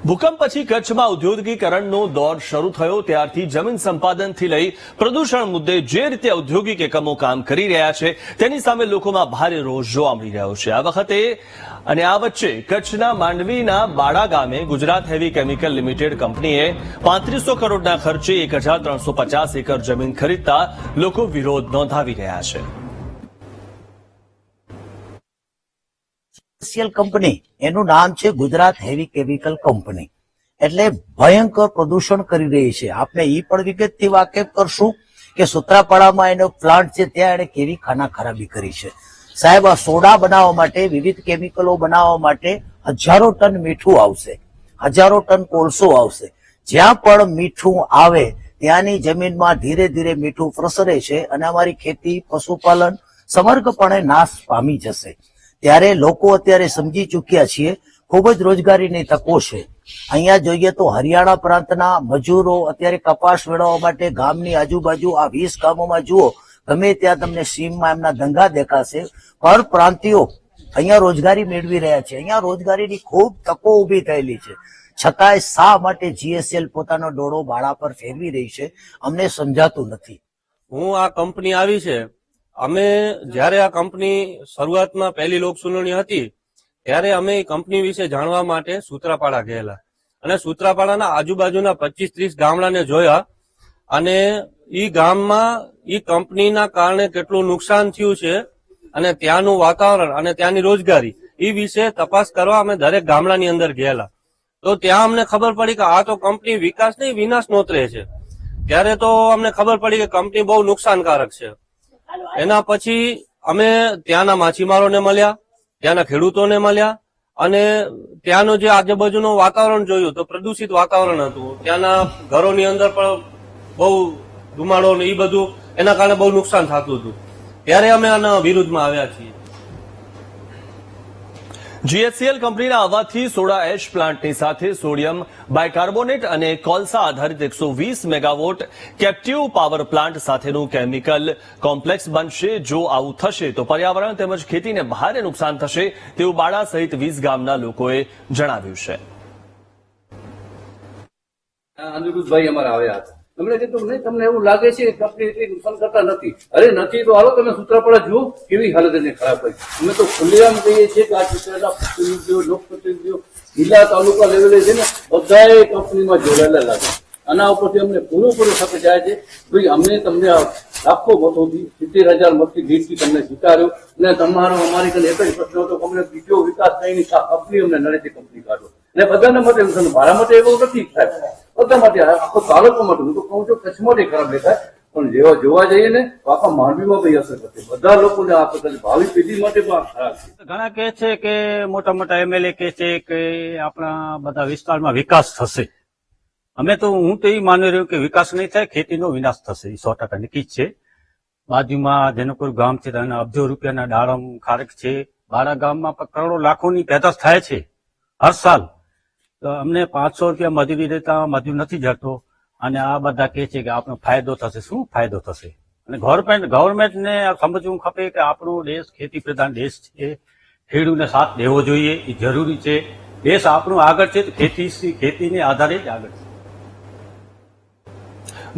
ભૂકંપ પછી કચ્છમાં ઔદ્યોગિકરણનો દોર શરૂ થયો ત્યારથી જમીન સંપાદનથી લઈ પ્રદૂષણ મુદ્દે જે રીતે ઔદ્યોગિક એકમો કામ કરી રહ્યા છે તેની સામે લોકોમાં ભારે રોષ જોવા મળી રહ્યો છે। આ વખતે અને આ વચ્ચે કચ્છના માંડવીના બાડા ગામે ગુજરાત હેવી કેમિકલ લિમિટેડ કંપનીએ 3500 કરોડના ખર્ચે 1350 એકર જમીન ખરીદતા લોકો વિરોધ નોંધાવી રહ્યા છે। કંપની એનું નામ છે ગુજરાત હેવી કેમિકલ કંપની। એટલે ભયંકર પ્રદૂષણ કરી રહી છે। આપણે એ પણ વિગતથી વાકેફ કરશું કે સૂત્રાપાડામાં એનો પ્લાન્ટ છે ત્યાં એને કેવી ખાના ખરાબી કરી છે। સાહેબ, આ સોડા બનાવવા માટે, વિવિધ કેમિકલો બનાવવા માટે હજારો ટન મીઠું આવશે, હજારો ટન કોલસો આવશે। જ્યાં પણ મીઠું આવે ત્યાંની જમીનમાં ધીરે ધીરે મીઠું પ્રસરે છે અને અમારી ખેતી, પશુપાલન સમગ્રપણે નાશ પામી જશે। ત્યારે લોકો અત્યારે સમજી ચૂક્યા છીએ, ખૂબ જ રોજગારીની તકો છે। અહીંયા જોઈએ તો હરિયાણા પ્રાંતના મજૂરો અત્યારે કપાસ વેળવવા માટે ગામની આજુબાજુ આ 20 ગામોમાં જુઓ, ગમે ત્યાં તમને સીમમાં એમના ધંધા દેખાશે। પર પ્રાંતિયો અહીંયા રોજગારી મેળવી રહ્યા છે। અહીંયા રોજગારીની ખૂબ તકો ઊભી થયેલી છે, છતાંય શા માટે જીએસએલ પોતાનો ડોળો બાળા પર ફેરવી રહી છે, અમને સમજાતું નથી। હું આ કંપની આવી છે, અમે જયારે આ કંપની શરૂઆતમાં પહેલી લોક સુનાવણી હતી ત્યારે અમે કંપની વિશે જાણવા માટે સૂત્રાપાડા ગયેલા અને સૂત્રાપાડાના આજુબાજુના 25-30 ગામડાને જોયા અને ઈ ગામમાં ઈ કંપનીના કારણે કેટલું નુકસાન થયું છે અને ત્યાંનું વાતાવરણ અને ત્યાંની રોજગારી ઈ વિશે તપાસ કરવા અમે દરેક ગામડાની અંદર ગયેલા। તો ત્યાં અમને ખબર પડી કે આ તો કંપની વિકાસ નહીં વિનાશ નોતરે છે। ત્યારે તો અમને ખબર પડી કે કંપની બહુ નુકસાનકારક છે। એના પછી અમે ત્યાંના માછીમારોને મળ્યા, ત્યાંના ખેડૂતોને મળ્યા અને ત્યાંનું જે આજુબાજુનું વાતાવરણ જોયું તો પ્રદૂષિત વાતાવરણ હતું। ત્યાંના ઘરોની અંદર પણ બહુ ધુમાડો ને એ બધું એના કારણે બહુ નુકસાન થતું હતું। ત્યારે અમે આના વિરુદ્ધમાં આવ્યા છીએ। જીએચસીએલ કંપનીના આવવાથી સોડા એશ પ્લાન્ટની સાથે સોડિયમ બાયકાર્બોનેટ અને કોલસા આધારિત 120 મેગાવોટ કેપ્ટિવ પાવર પ્લાન્ટ સાથેનું કેમિકલ કોમ્પ્લેક્સ બનશે। જો આવું થશે તો પર્યાવરણ તેમજ ખેતીને ભારે નુકસાન થશે તેવું બાડા સહિત 20 ગામના લોકોએ જણાવ્યું છે। અનિરુદ્ધભાઈ અમારા આવ્યા હતા, તમને કીધું નહીં તમને એવું લાગે છે કે કંપની એટલી નુકસાન કરતા નથી? અરે નથી તો હાલો તમે સૂત્રાપાડા જુઓ કેવી હાલત એને ખરાબ કરી। અમે તો ખુલ્લેઆમ કહીએ છીએ કે આ ચૂંટાયેલા પ્રતિનિધિઓ, લોકપ્રતિનિધિઓ જિલ્લા તાલુકા લેવલે છે ને બધાએ કંપનીમાં જોડાયેલા લાગે। આના ઉપરથી અમને પૂરેપૂરો સાથે જાય છે ભાઈ અમે તમને લાખો મતોથી 70,000 મતથી જીતથી તમને જીતાડ્યો અને તમારો અમારી કને એક જ પ્રશ્ન હતો કે અમને બીજો વિકાસ થઈને કંપની અમને નડેથી કંપની કાઢો અને બધાના માટે મારા માટે એવું નથી સાહેબ, બધા માટે આખો તાલુકો માટે હું તો કહું છું કચ્છ માટે ખરાબ દેખાય પણ જેવા જોવા જઈએ ને તો આખા માંડવીમાં ભાઈ અસર થશે, બધા લોકોને આ પ્રકારની ભાવિ પેઢી માટે પણ ખરાબ છે। ઘણા કહે છે કે મોટા મોટા એમએલએ કહે છે કે આપણા બધા વિસ્તારમાં વિકાસ થશે। અમે તો હું તો એ માની રહ્યું કે વિકાસ નહીં થાય, ખેતીનો વિનાશ થશે, એ 100% નક્કી જ છે। બાજુમાં જેનપુર ગામ છે તેના અબજો રૂપિયાના દાડમ ખારેક છે, બારા ગામમાં પણ કરોડો લાખોની પેદાશ થાય છે હર સાલ। તો અમને 500 રૂપિયા મજૂરી દેતા મજૂર નથી જતો અને આ બધા કહે છે કે આપણો ફાયદો થશે। શું ફાયદો થશે? અને ગવર્મેન્ટને સમજવું ખપે કે આપણો દેશ ખેતી પ્રધાન દેશ છે, ખેડૂતને સાથ દેવો જોઈએ, એ જરૂરી છે। દેશ આપણું આગળ છે તો ખેતીને આધારે જ આગળ છે।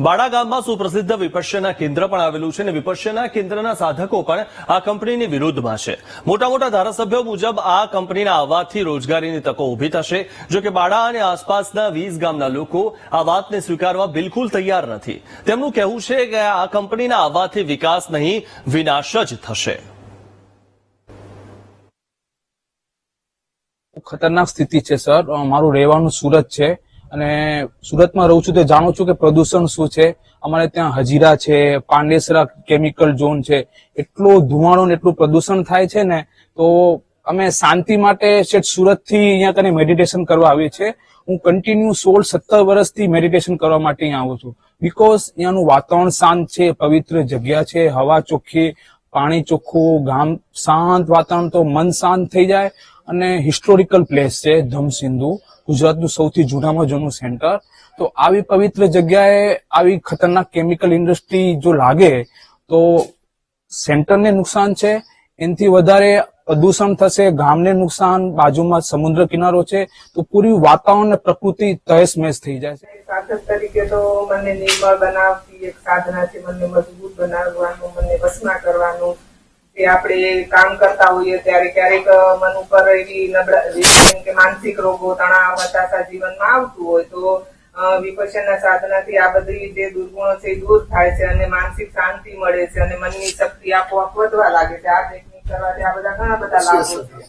બાડા ગામમાં સુપ્રસિદ્ધ વિપશ્યના કેન્દ્ર પણ આવેલું છે અને વિપશ્યના કેન્દ્રના સાધકો પણ આ કંપનીની વિરુદ્ધમાં છે। મોટા મોટા ધારાસભ્યો મુજબ આ કંપનીના આવવાથી રોજગારીની તકો ઊભી થશે। જો કે બાડા અને આસપાસના 20 ગામના લોકો આ વાતને સ્વીકારવા બિલકુલ તૈયાર નથી। તેમનું કહેવું છે કે આ કંપનીના આવવાથી વિકાસ નહીં વિનાશ જ થશે। ખતરનાક સ્થિતિ છે સર। મારું રહેવાનું સુરત છે અને સુરતમાં રહું છું તો જાણું છું કે પ્રદૂષણ શું છે। અમારે ત્યાં હજીરા છે, પાંડેસરા કેમિકલ ઝોન છે, એટલો ધુમાડો ને એટલું પ્રદૂષણ થાય છે ને તો અમે શાંતિ માટે સુરતથી અહીંયા કને મેડિટેશન કરવા આવીએ છીએ। હું કન્ટિન્યુ 16-17 વર્ષથી મેડિટેશન કરવા માટે અહીંયા આવું છું બીકોઝ અહીંયાનું વાતાવરણ શાંત છે, પવિત્ર જગ્યા છે, હવા ચોખ્ખી, પાણી ચોખ્ખું, ગામ શાંત વાતાવરણ તો મન શાંત થઈ જાય અને હિસ્ટોરિકલ પ્લેસ છે ધમસિંધુ, ગુજરાતનું સૌથી જૂનામાં જૂનું સેન્ટર। તો આવી પવિત્ર જગ્યાએ આવી ખતરનાક કેમિકલ ઇન્ડસ્ટ્રી જો લાગે તો સેન્ટરને નુકસાન છે, એનાથી વધારે પ્રદૂષણ થશે, ગામને નુકસાન, બાજુમાં સમુદ્ર કિનારો છે તો પૂરી વાતાવરણ અને પ્રકૃતિ તહેસ-નહેસ થઈ જાય છે. સાધક તરીકે તો મને નિર્મળ બનાવતી એક સાધના છે, મને મજબૂત બનાવવાનું, મને વસના કરવાનું. જે આપણે કામ કરતા હોઈએ ત્યારે ક્યારેક મન ઉપર એવી જેમ કે માનસિક રોગો, તણાવ, હતાશા જીવનમાં આવતું હોય તો વિપશ્યના સાધનાથી આ બધી જે દુર્ગુણો છે એ દૂર થાય છે અને માનસિક શાંતિ મળે છે અને મનની શક્તિ આપોઆપ વધવા લાગે છે. આ ટેકનિક કરવાથી આ બધા ઘણા બધા લાભો છે.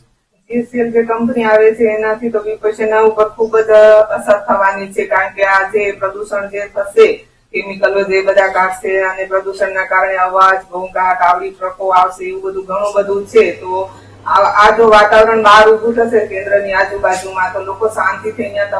જીસીએલ જે કંપની આવે છે એનાથી તો વિપશ્યના ઉપર ખૂબ જ અસર થવાની છે, કારણ કે આ જે પ્રદૂષણ જે થશે, કેમિકલો જે બધા કાઢશે અને પ્રદૂષણના કારણે અવાજ, ઘોંઘાટ, આવડી ટ્રકો આવશે, એવું બધું ઘણું બધું છે. તો આ જો વાતાવરણ બહાર ઉભું થશે કેન્દ્રની આજુબાજુમાં તો લોકો શાંતિથી અહીંયા